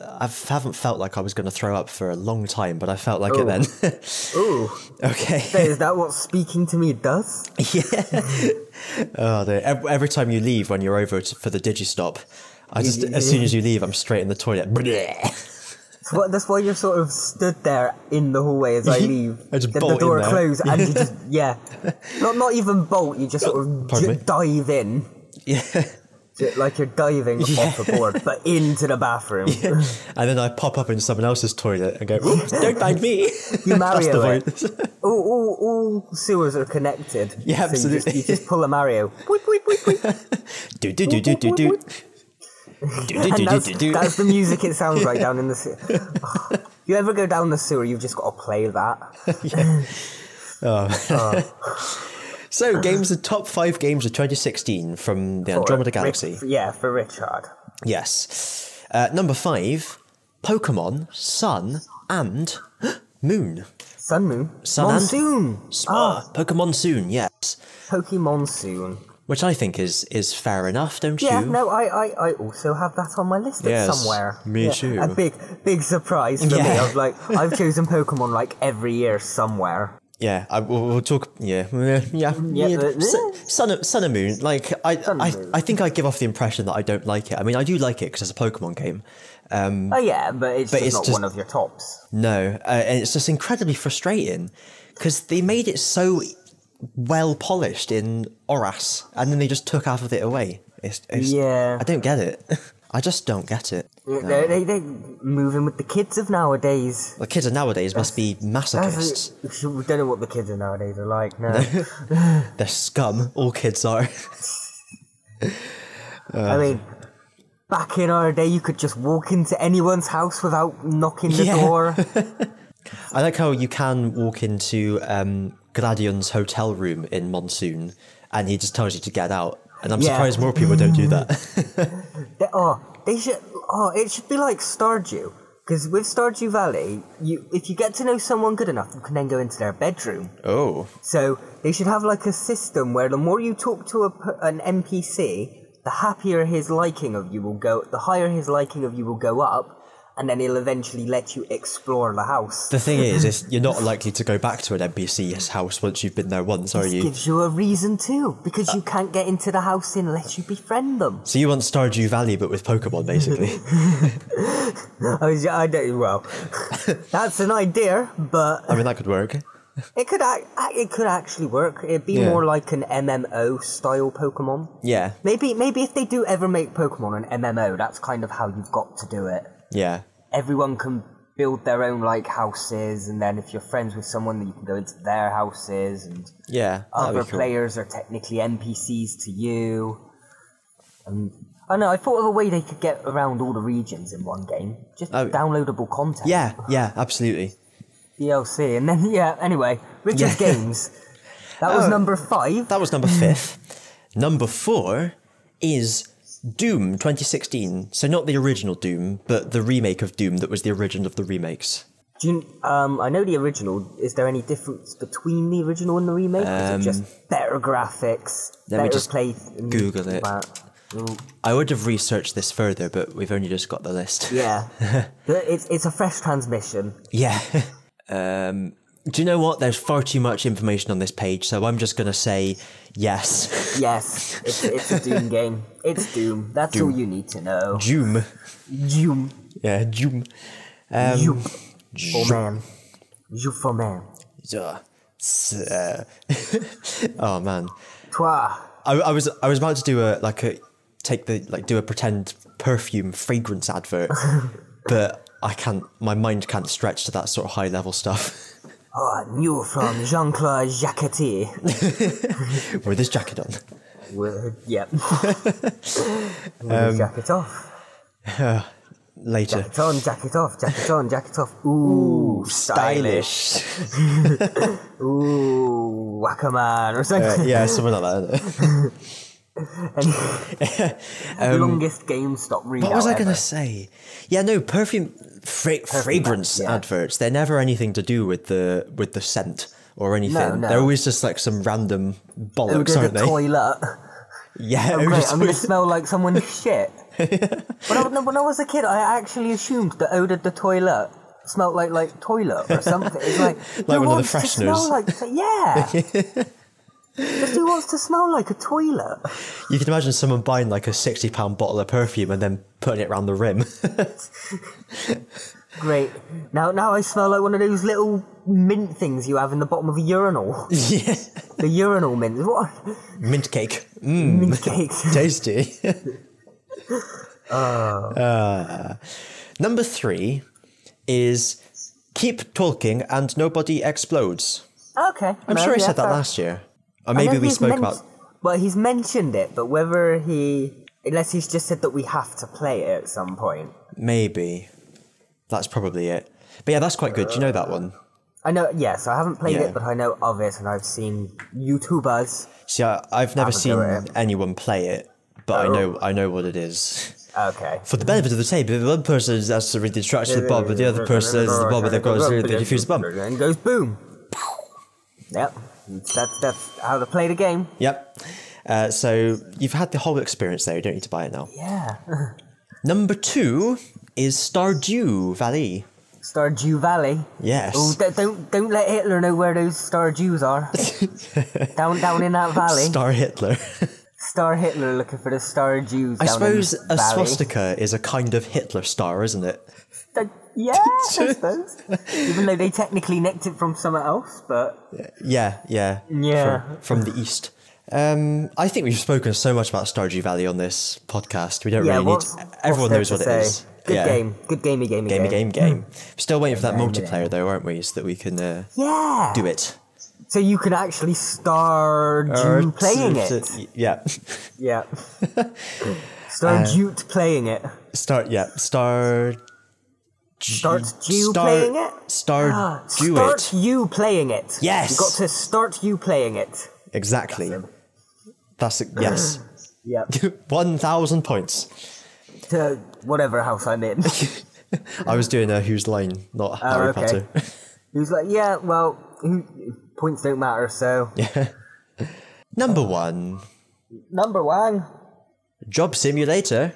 I haven't felt like I was going to throw up for a long time, but I felt like it then. Ooh. Okay. So is that what speaking to me does? Yeah. Oh, dear. Every time you leave when you're over for the digistop, as soon as you leave, I'm straight in the toilet. That's why you're sort of stood there in the hallway as I leave. I just the bolt door in there. closed and you just, not even bolt, you just sort of dive in. Yeah. Like you're diving off a board, but into the bathroom. Yeah. And then I pop up in someone else's toilet and go, oops, don't mind me. You Mario it. All sewers are connected. Yeah, absolutely. So you just pull a Mario. Do. And that's the music it sounds like down in the sewer. If you ever go down the sewer, you've just got to play that. So, the top 5 games of 2016 from the Andromeda Galaxy. For Richard. Yes. Number 5, Pokemon, Sun, and Moon. Sun, Moon? Sun Monsoon! Pokemon Soon, yes. Pokemon Soon. Which I think is fair enough, don't you? Yeah, no, I also have that on my list somewhere. Me too. A big surprise for me. I was like, I've chosen Pokemon like every year somewhere. Yeah, we'll talk. Yeah. Sun and Moon. Like I think I give off the impression that I don't like it. I mean, I do like it because it's a Pokemon game. But it's just not one of your tops. No, and it's just incredibly frustrating because they made it so well polished in Oras, and then they just took half of it away. I don't get it. I just don't get it. They're moving with the kids of nowadays. The kids of nowadays must be masochists. We don't know what the kids of nowadays are like, no. They're scum. All kids are. I mean, back in our day, you could just walk into anyone's house without knocking the door. I like how you can walk into Gradion's hotel room in Monsoon, and he just tells you to get out. And I'm surprised more people don't do that. It should be like Stardew. Because with Stardew Valley, if you get to know someone good enough, you can then go into their bedroom. Oh. So they should have like a system where the more you talk to an NPC, the happier his liking of you will go, the higher his liking of you will go up, and then he'll eventually let you explore the house. The thing is you're not likely to go back to an NPC's house once you've been there once, are you? This gives you a reason to, because you can't get into the house unless you befriend them. So you want Stardew Valley, but with Pokemon, basically? That's an idea, but... I mean, that could work. It could actually work. It'd be more like an MMO style Pokemon. Yeah. Maybe if they do ever make Pokemon an MMO, that's kind of how you've got to do it. Yeah. Everyone can build their own like houses, and then if you're friends with someone, you can go into their houses, and other players are technically NPCs to you. And I know, I thought of a way they could get around all the regions in one game. Just downloadable content. Yeah, absolutely. DLC, and then anyway, Richard's games. That was number 5. That was number 5. Number 4 is Doom 2016. So not the original Doom, but the remake of Doom that was the original of the remakes. I know the original. Is there any difference between the original and the remake? Is it just better graphics, let me just Google it. I would have researched this further, but we've only just got the list. Yeah. It's a fresh transmission. Yeah. Do you know what? There's far too much information on this page, so I'm just going to say yes. Yes, it's a Doom game. It's Doom. That's all you need to know. Doom. Yeah, Doom. For man. For man. Oh man. Toi. I was about to do a pretend perfume fragrance advert, but I can't. My mind can't stretch to that sort of high level stuff. New from Jean-Claude Jacquetti. With his jacket on. With his jacket off. Later. Jacket on, jacket off, jacket on, jacket off. Ooh, stylish. Ooh, Wackerman or something. Yeah, something like that. Longest GameStop readout. What was I going to say? Yeah, no, fragrance adverts. They're never anything to do with the scent or anything. No. They're always just like some random bollocks, aren't they? Toilet. Yeah. Oh, great, I'm going to smell like someone's shit. When I was a kid, I actually assumed the odor of the toilet smelled like toilet or something. It's like one of the fresheners. Just who wants to smell like a toilet? You can imagine someone buying like a £60 bottle of perfume and then putting it around the rim. Great. Now I smell like one of those little mint things you have in the bottom of a urinal. Yeah. The urinal mint. What? Mint cake. Mint cake. Tasty. Number 3 is keep talking and nobody explodes. Okay. I'm sure I said that last year. Or maybe we spoke about... Well, he's mentioned it, but unless he's just said that we have to play it at some point. Maybe. That's probably it. But yeah, that's quite good. Do you know that one? I know, yes. I haven't played it, but I know of it, and I've seen YouTubers. See, I've never seen anyone play it, but I know what it is. Okay. For the benefit of the tape, one person has to read the instructions of the bomb, but the other person is the bomb, and they've got to defuse the bomb. And goes boom. Yep. That's how to play the game. Yep. So you've had the whole experience there. You don't need to buy it now. Yeah. Number 2 is Stardew Valley. Stardew Valley? Yes. Oh, don't let Hitler know where those Stardews are. down in that valley. Star Hitler. Star Hitler looking for the Stardews. I suppose a swastika is a kind of Hitler star, isn't it? Yeah, I suppose. Even though they technically nicked it from somewhere else, but... Yeah. From the east. I think we've spoken so much about Stardew Valley on this podcast. We don't really need to... Everyone knows what it is. Good game. Good gamey game. We're still waiting for that multiplayer though, aren't we? So that we can do it. So you can actually Stardew playing it. Yeah. Yeah. Stardew playing it. Start you playing it? Start you playing it. Yes. You got to start you playing it. Exactly. That's yes. Yeah. 1,000 points. To whatever house I'm in. I was doing a Whose Line, not Harry Potter. Who's like, points don't matter, so... Yeah. Number 1. Job Simulator.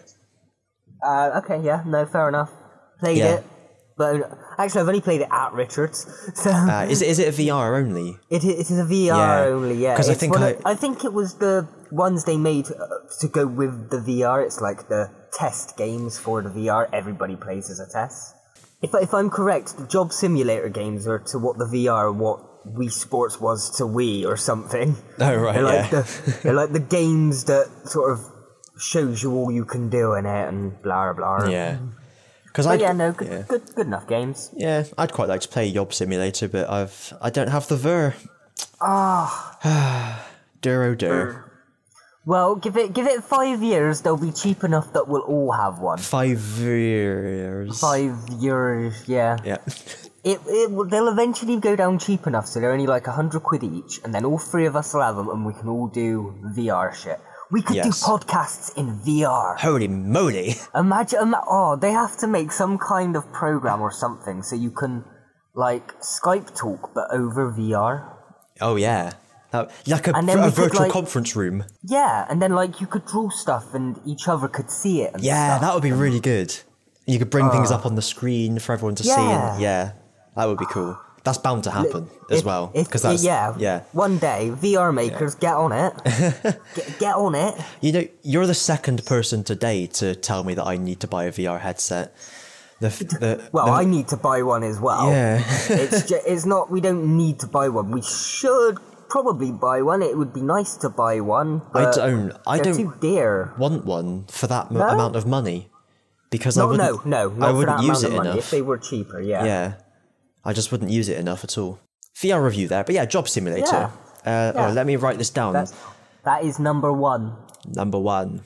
Okay, fair enough. Played it. But actually, I've only played it at Richard's. So is it a VR only? It is a VR only, yeah. Because I think it was the ones they made to go with the VR. It's like the test games for the VR. Everybody plays as a test. If I'm correct, the Job Simulator games are to what the VR, what Wii Sports was to Wii or something. Oh, right, they're like the games that sort of shows you all you can do in it and blah, blah, blah. Yeah. Good enough games. Yeah, I'd quite like to play Job Simulator, but I don't have the VR. Dur. Well, give it 5 years. They'll be cheap enough that we'll all have one. 5 years. 5 years, yeah. Yeah. They'll eventually go down cheap enough, so they're only like £100 each, and then all 3 of us will have them, and we can all do VR shit. We could do podcasts in VR. Holy moly. Imagine, they have to make some kind of program or something so you can, like, Skype talk, but over VR. Oh, yeah. Like a virtual conference room. Yeah, and then, like, you could draw stuff and each other could see it and stuff. That would be really good. You could bring things up on the screen for everyone to see. And, that would be cool. That's bound to happen as well. One day, VR makers, get on it. get on it. You know, you're the second person today to tell me that I need to buy a VR headset. I need to buy one as well. Yeah. It's not, we don't need to buy one. We should probably buy one. It would be nice to buy one. But I don't too dear. Want one for that amount of money. Because I wouldn't use it enough. If they were cheaper, Yeah. I just wouldn't use it enough at all. VR review there, but yeah, Job Simulator. Let me write this down. That is number 1. Number 1.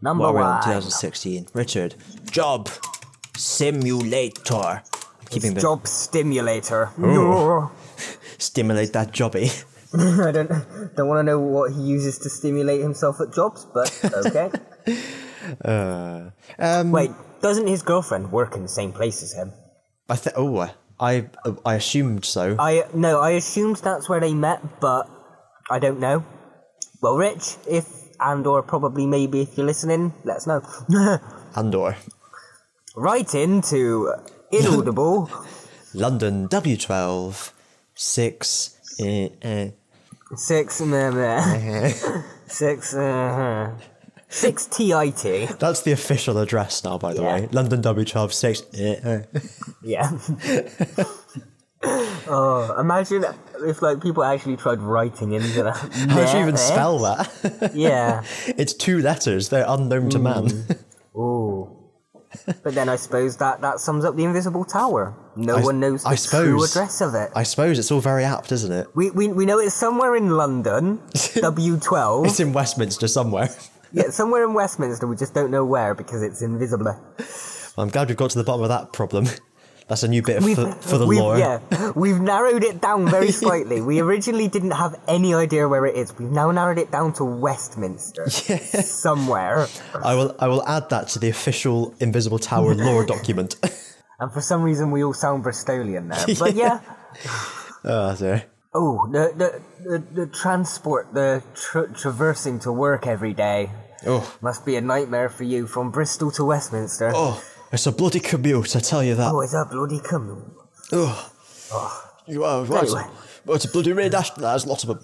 2016. Richard, Job Simulator. Job Stimulator. Stimulate that jobby. I don't want to know what he uses to stimulate himself at jobs, but okay. Wait, doesn't his girlfriend work in the same place as him? I assumed so. I assumed that's where they met, but I don't know. Well, Rich, or probably maybe if you're listening, let us know. Andor. Write into Inaudible. London W12 6 6 6 TIT. That's the official address now, by the way. London W12 6 Yeah. Oh, imagine if like people actually tried writing into that. How do you even spell that? Yeah. It's 2 letters. They're unknown to man. Ooh. But then I suppose that sums up the Invisible Tower. No one knows the true address of it. I suppose it's all very apt, isn't it? We know it's somewhere in London, W12. It's in Westminster somewhere. Yeah, somewhere in Westminster. We just don't know where because it's invisible. Well, I'm glad we've got to the bottom of that problem. That's a new bit for the lore. Yeah, we've narrowed it down very slightly. We originally didn't have any idea where it is. We've now narrowed it down to Westminster. Somewhere. I will add that to the official Invisible Tower lore document. And for some reason we all sound Bristolian there. But yeah. Oh, dear. Oh, the transport, the traversing to work every day. Oh. Must be a nightmare for you from Bristol to Westminster. Oh. It's a bloody commute, I tell you that. Oh, it's a bloody commute. Oh. You are right. Anyway. Well, it's a bloody red ash. There's lots of them.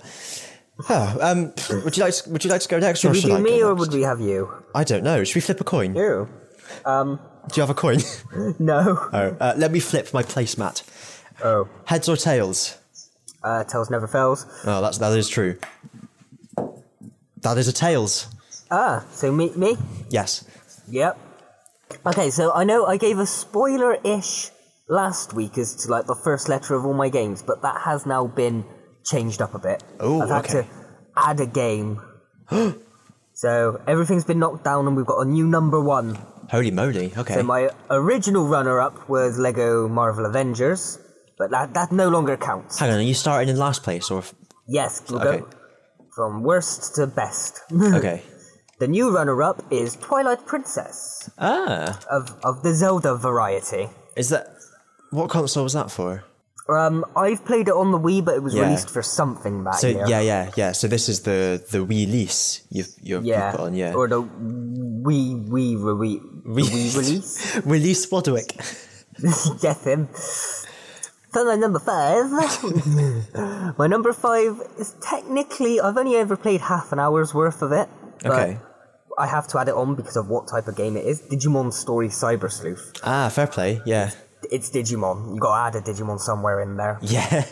Oh, would you like to go next? Should we do me or would we have you? I don't know. Should we flip a coin? You. Do you have a coin? No. Oh, let me flip my placemat. Oh. Heads or tails? Tails never fails. Oh, that is true. That is a tails. Ah, so me? Yes. Yep. Okay, so I know I gave a spoiler-ish last week as to like the first letter of all my games, but that has now been changed up a bit. Oh, I've had to add a game. So everything's been knocked down and we've got a new number 1. Holy moly, okay. So my original runner-up was Lego Marvel Avengers, but that no longer counts. Hang on, are you starting in last place or? Yes, we'll go from worst to best. Okay. The new runner-up is Twilight Princess. Ah. Of the Zelda variety. Is that... What console was that for? I've played it on the Wii, but it was released for something back here. Yeah. So this is the Wii lease you've put on, yeah. Or the Wii release. Release Wadwick. Get him. So my number 5. My number 5 is technically... I've only ever played half an hour's worth of it. Okay. I have to add it on because of what type of game it is. Digimon Story Cyber Sleuth. Ah, fair play, yeah. It's Digimon. You got to add a Digimon somewhere in there. Yeah.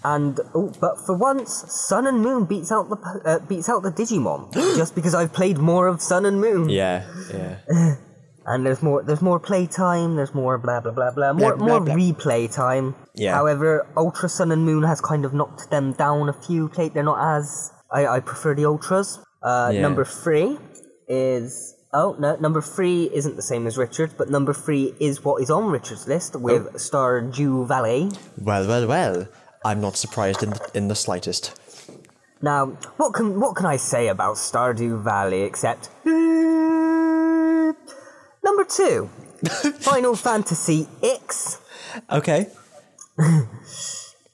And but for once, Sun and Moon beats out the Digimon just because I've played more of Sun and Moon. Yeah. And there's more play time. There's more blah blah blah blah. More replay time. Yeah. However, Ultra Sun and Moon has kind of knocked them down a few. They're not as. I prefer the Ultras. Number 3 is... Oh, no, number 3 isn't the same as Richard's, but number 3 is what is on Richard's list with Stardew Valley. Well. I'm not surprised in the slightest. Now, what can I say about Stardew Valley except... Number 2. Final Fantasy X. Okay.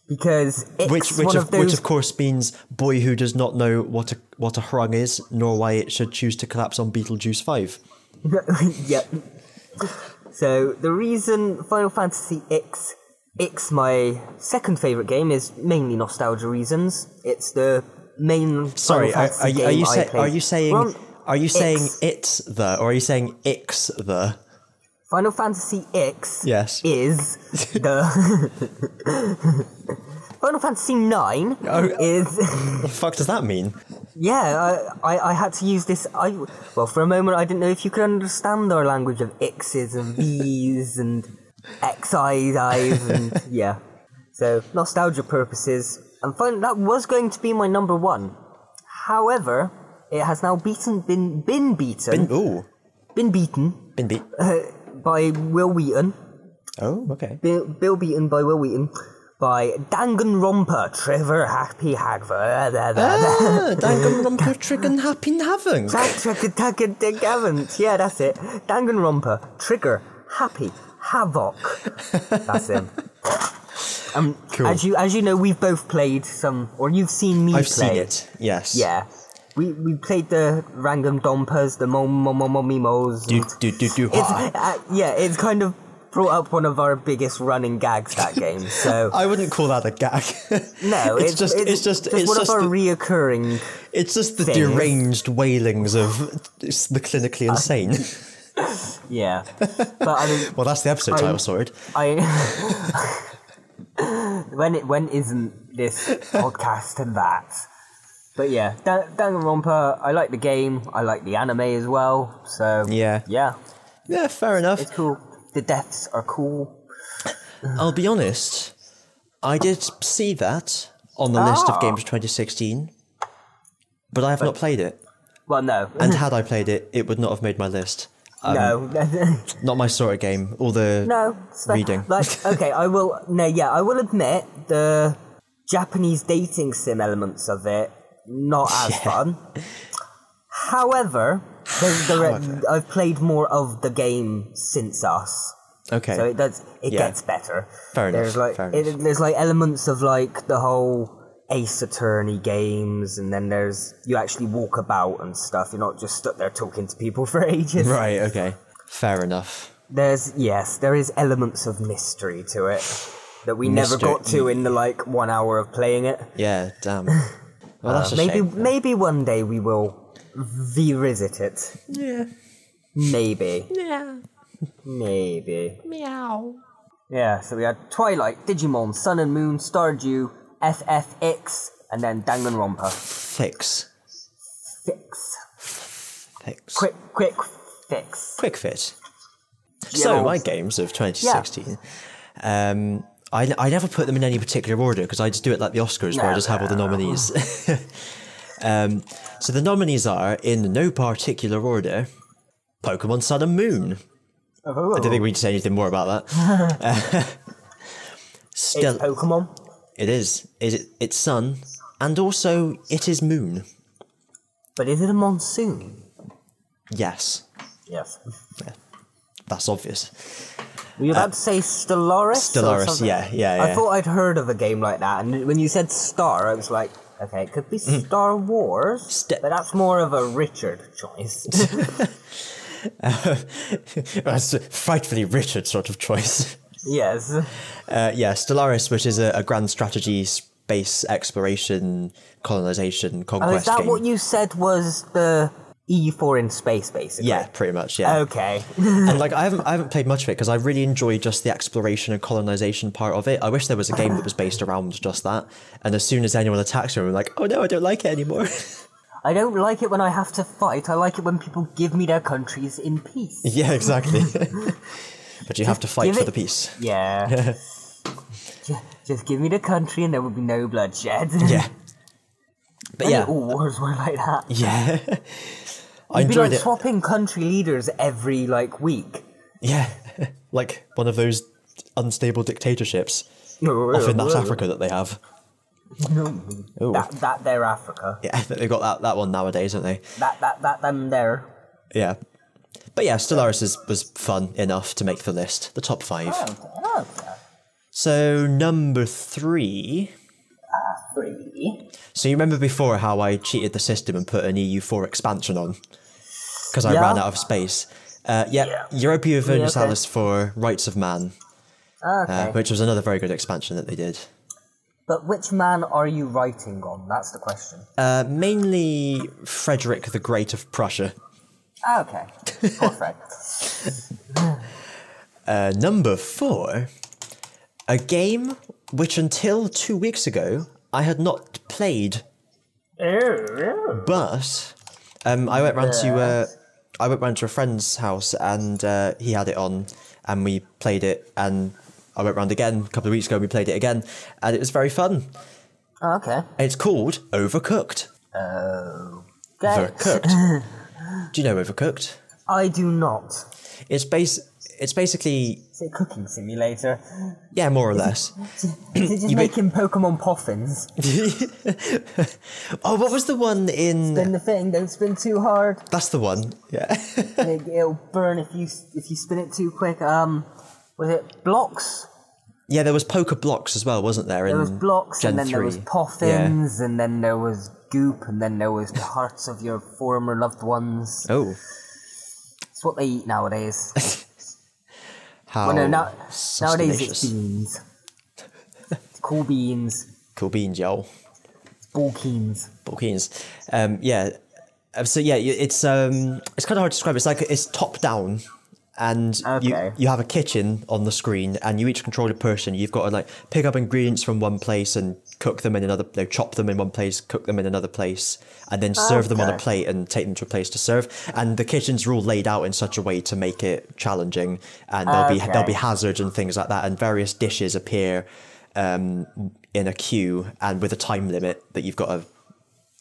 Because it's one of those... Which of course means boy who does not know what a Hrung is, nor why it should choose to collapse on Betelgeuse 5. Yep. So the reason Final Fantasy X, my second favourite game, is mainly nostalgia reasons. It's the main Final Fantasy game I played. Are you saying it's the, or are you saying X the? Final Fantasy X is the... Final Fantasy 9 is... What the fuck does that mean? Yeah, I had to use this... Well, for a moment I didn't know if you could understand our language of X's and V's and X's and... yeah. So, nostalgia purposes. And that was going to be my number 1. However, it has now been beaten by Will Wheaton. Oh, okay. Bill beaten by Will Wheaton. By Danganronpa, Trigger Happy Hagver. Danganronpa, Trigger Happy Havens. Yeah, that's it. Danganronpa, Trigger Happy Havoc. That's him. Cool. As you know, we've both played some, or you've seen me play. I've seen it, yes. Yeah. We played the Rangam Dompas, the Momimos. It's kind of brought up one of our biggest running gags, that game. So I wouldn't call that a gag. No, it's just one of our reoccurring. It's just the deranged wailings of the clinically insane. Yeah, but I mean, well, that's the episode title, sorted. When isn't this podcast and that? But yeah, Danganronpa. I like the game. I like the anime as well. So yeah, fair enough. It's cool. The deaths are cool. I'll be honest. I did see that on the list of games of 2016, but I have not played it. Well, no. And had I played it, it would not have made my list. No. Not my sort of game. All the reading. Okay, I will admit the Japanese dating sim elements of it, not as fun. However, I've played more of the game since us. Okay. So it gets better. Fair enough. There's like elements of like the whole Ace Attorney games, and then you actually walk about and stuff. You're not just stuck there talking to people for ages. Right, okay. Fair enough. There is elements of mystery to it that we never got to in the 1 hour of playing it. Yeah, damn. Well, that's a shame. Maybe one day we will revisit it. Yeah. Maybe. Yeah. Maybe. Meow. Yeah, so we had Twilight, Digimon, Sun and Moon, Stardew, FFX, and then Danganronpa. Fix. Quick fix. Quick fit. So, my games of 2016, I never put them in any particular order because I just do it like the Oscars where I just have all the nominees. So the nominees are, in no particular order, Pokemon Sun and Moon. Oh. I don't think we need to say anything more about that. It's Pokemon. It is. It's sun, and also it is moon. But is it a monsoon? Yes. Yes. Yeah. That's obvious. Were you about to say Stellaris? Stellaris, yeah. I thought I'd heard of a game like that, and when you said Star, I was like, okay, it could be Star Wars, but that's more of a Richard choice. That's a frightfully Richard sort of choice. Yes. Stellaris, which is a grand strategy, space exploration, colonization, conquest game. Is that what you said was the EU4 in space, basically? Yeah, pretty much, yeah. Okay. And I haven't played much of it because I really enjoy just the exploration and colonization part of it. I wish there was a game that was based around just that. And as soon as anyone attacks me, I'm like, oh no, I don't like it anymore. I don't like it when I have to fight. I like it when people give me their countries in peace. Yeah, exactly. But you have to fight for the peace. Yeah. Just give me the country and there will be no bloodshed. Yeah. But all wars were like that. Yeah. I enjoyed enjoyed it. Swapping country leaders every week. Yeah. Like one of those unstable dictatorships off in that Africa that they have. Ooh. That they're Africa. Yeah, they've got that one nowadays, don't they? That them there. Yeah. But yeah, Stellaris was fun enough to make the list. The top 5. Oh, okay. So, number 3. 3. So you remember before how I cheated the system and put an EU4 expansion on? Because I ran out of space. Europa Universalis for Rights of Man. Okay. Which was another very good expansion that they did. But which man are you writing on? That's the question. Mainly Frederick the Great of Prussia. Okay. Perfect. Number 4. A game which until 2 weeks ago I had not played. But I went round to a friend's house and he had it on and we played it, and I went round again a couple of weeks ago and we played it again and it was very fun. Oh, okay. It's called Overcooked. Oh. Overcooked. Do you know Overcooked? I do not. It's basically... Is it a cooking simulator? Yeah, more or less. Is it just making Pokemon poffins? Oh, what was the one in... Spin the thing, don't spin too hard. That's the one, yeah. It'll burn if you spin it too quick. Was it Blocks? Yeah, there was poker blocks as well, wasn't there? There was blocks, Gen and then 3. there was poffins, and then there was goop, and then there was the hearts of your former loved ones. Oh. It's what they eat nowadays. How nowadays it's beans. Cool beans. Cool beans, yo. Balkines. Yeah. So yeah, it's kind of hard to describe. It's like it's top down, and you have a kitchen on the screen, and you each control a person. You've got to like pick up ingredients from one place and cook them in another. Chop them in one place, cook them in another place, and then serve them on a plate and take them to a place to serve. And the kitchens are all laid out in such a way to make it challenging, and there'll be hazards and things like that, and various dishes appear in a queue and with a time limit that you've got to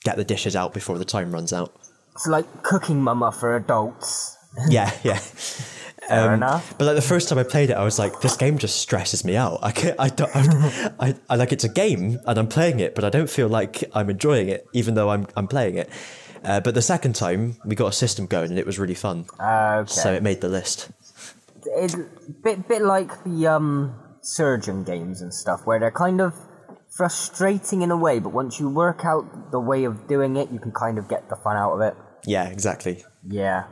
get the dishes out before the time runs out. It's like Cooking Mama for adults. Yeah. Fair enough. But like the first time I played it, I was like, this game just stresses me out. I like, it's a game and I'm playing it, but I don't feel like I'm enjoying it, even though I'm playing it. But the second time we got a system going and it was really fun. So it made the list. It's a bit like the surgeon games and stuff, where they're kind of frustrating in a way, but once you work out the way of doing it, you can kind of get the fun out of it. Yeah, exactly. Yeah.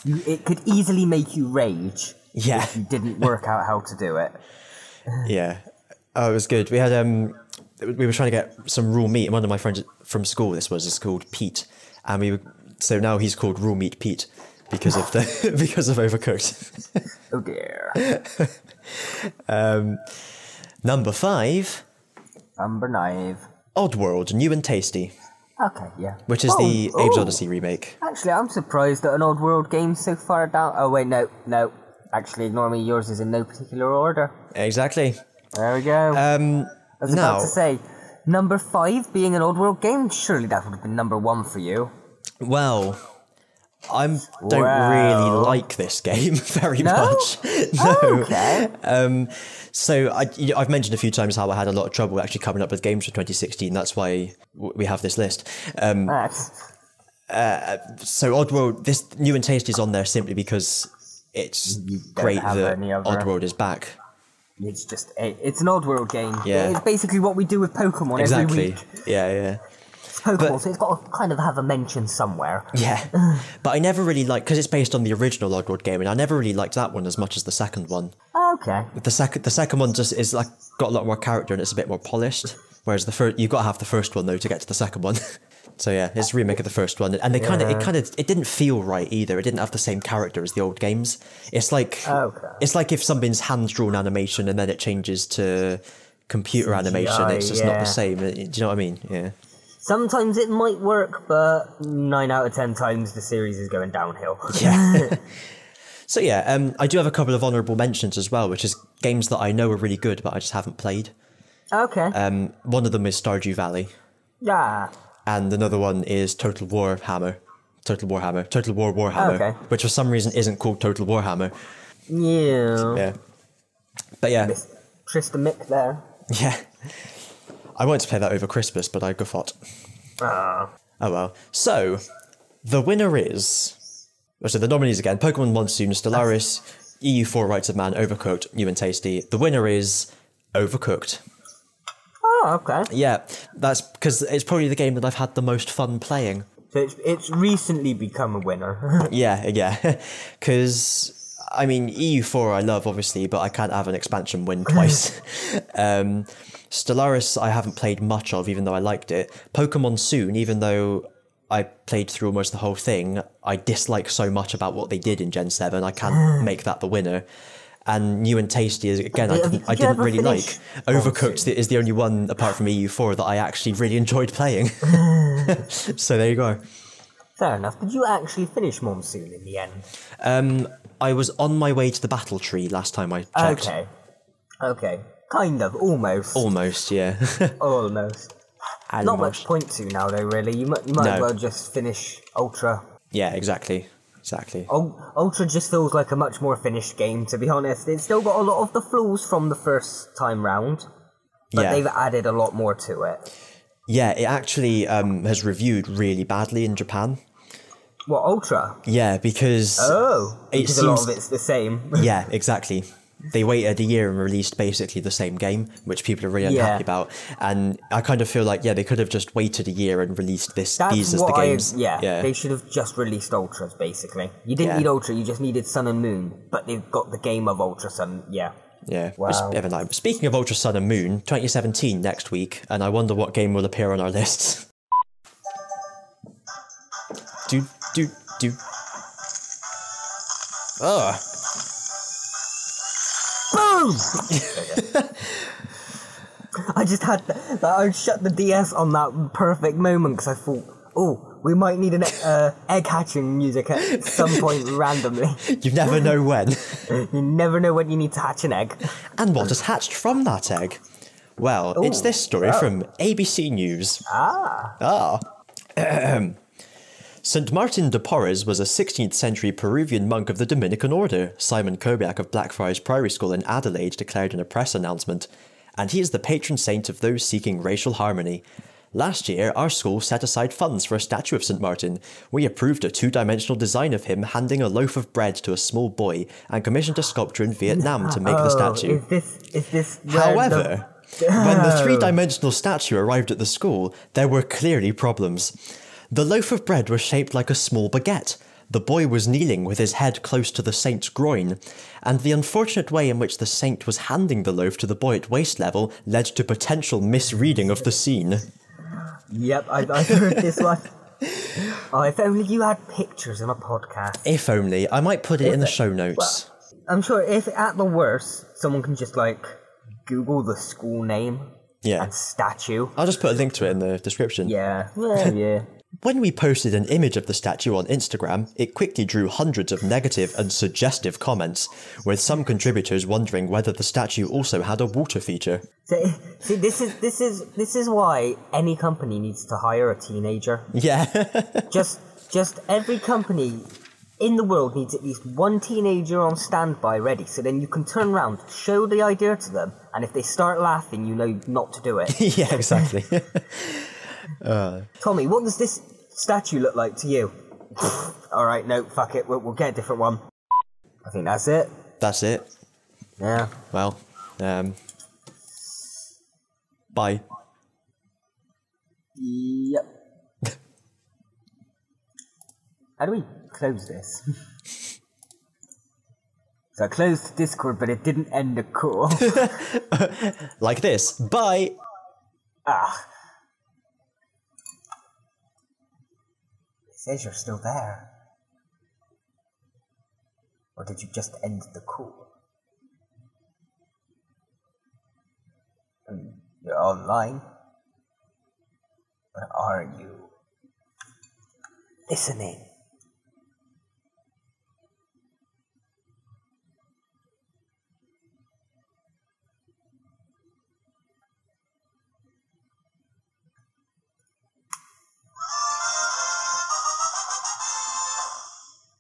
It could easily make you rage. Yeah. If you didn't work out how to do it. Yeah. Oh, it was good. We had we were trying to get some raw meat, and one of my friends from school is called Pete, and so now he's called Raw Meat Pete because of because of Overcooked. Oh dear. Number 5. Oddworld, New and Tasty. Okay, yeah. Which is the Abe's Odyssey remake. Actually, I'm surprised that an Oddworld game's so far down. Oh wait, no. Actually, ignore me. Yours is in no particular order. Exactly. There we go. I was about to say, number 5 being an Oddworld game. Surely that would have been number 1 for you. Well, I don't really like this game very much. No. Okay. So I've mentioned a few times how I had a lot of trouble actually coming up with games for 2016. That's why we have this list. So Oddworld, this New and Tasty is on there simply because it's great that Oddworld is back. It's an Oddworld game. Yeah. It's basically what we do with Pokemon every week. Yeah. Pokemon, so it's got to kind of have a mention somewhere. Yeah, but I never really liked, because it's based on the original Oddworld game, and I never really liked that one as much as the second one. Okay. The second one just is like got a lot more character and it's a bit more polished, whereas the first, you've got to have the first one though to get to the second one. So yeah, it's a remake of the first one, and it didn't feel right either. It didn't have the same character as the old games. It's like it's like if something's hand drawn animation and then it changes to computer CGI, animation. It's just not the same. Do you know what I mean? Yeah. Sometimes it might work, but 9 out of 10 times the series is going downhill. Yeah. So yeah, I do have a couple of honourable mentions as well, which is games that I know are really good, but I just haven't played. Okay. One of them is Stardew Valley. Yeah. And another one is Total War Warhammer, which for some reason isn't called Total Warhammer. Yeah. But yeah. Tristan Mick there. Yeah. I wanted to play that over Christmas, but I guffawed. Oh well. So, the winner is... So the nominees again, Pokemon Monsoon, Stellaris, EU4 Rights of Man, Overcooked, New and Tasty. The winner is Overcooked. Oh, okay. Yeah, that's because it's probably the game that I've had the most fun playing. So it's recently become a winner. Yeah. Because, I mean, EU4 I love, obviously, but I can't have an expansion win twice. Stellaris I haven't played much of, even though I liked it. Pokemon Soon, even though I played through almost the whole thing, I dislike so much about what they did in Gen 7, I can't make that the winner. And New and Tasty is, again, I didn't really like. Overcooked is the only one, apart from EU4, that I actually really enjoyed playing. So there you go. Fair enough. Did you actually finish Monsoon in the end? I was on my way to the battle tree last time I checked. Okay. Kind of. Almost, yeah. Almost. Not much point to now, though, really. You might as well just finish Ultra. Yeah, exactly. Ultra just feels like a much more finished game, to be honest. It's still got a lot of the flaws from the first time round, but they've added a lot more to it. Yeah, it actually has reviewed really badly in Japan. What, Ultra? Yeah, because... because a lot of it's the same. Yeah, exactly. they waited a year and released basically the same game, which people are really unhappy about. And I kind of feel like, they could have just waited a year and released these as the games. They should have just released Ultras, basically. You didn't need Ultra, you just needed Sun and Moon, but they've got the game of Ultra Sun, Wow. Speaking of Ultra Sun and Moon, 2017 next week, and I wonder what game will appear on our lists. Ugh. Boom! I just had I shut the DS on that perfect moment because I thought, we might need an egg hatching music at some point randomly. You never know when. You never know when you need to hatch an egg. And what has hatched from that egg? Well, it's this story from ABC News. St. Martin de Porres was a 16th century Peruvian monk of the Dominican order, Simon Kobiak of Blackfriars Priory School in Adelaide declared in a press announcement, and he is the patron saint of those seeking racial harmony. Last year, our school set aside funds for a statue of St. Martin. We approved a two-dimensional design of him handing a loaf of bread to a small boy and commissioned a sculptor in Vietnam to make the statue. Is this However, when the three-dimensional statue arrived at the school, there were clearly problems. The loaf of bread was shaped like a small baguette. The boy was kneeling with his head close to the saint's groin, and the unfortunate way in which the saint was handing the loaf to the boy at waist level led to potential misreading of the scene. Yep, I heard this one. If only you had pictures in a podcast. If only. I might put it in the show notes. Well, I'm sure if at the worst, someone can just Google the school name and statue. I'll just put a link to it in the description. Yeah. When we posted an image of the statue on Instagram, it quickly drew hundreds of negative and suggestive comments, with some contributors wondering whether the statue also had a water feature. See, this is why any company needs to hire a teenager. Yeah. just every company in the world needs at least one teenager on standby ready, so then you can turn around, show the idea to them, and if they start laughing, you know not to do it. Yeah, exactly. Tommy, what does this statue look like to you? Alright, no, fuck it, we'll get a different one. I think that's it. That's it. Yeah. Well, bye. Yep. How do we close this? So I closed Discord, but it didn't end the call. Like this. Bye! It says you're still there. Or did you just end the call? You're online. But are you listening?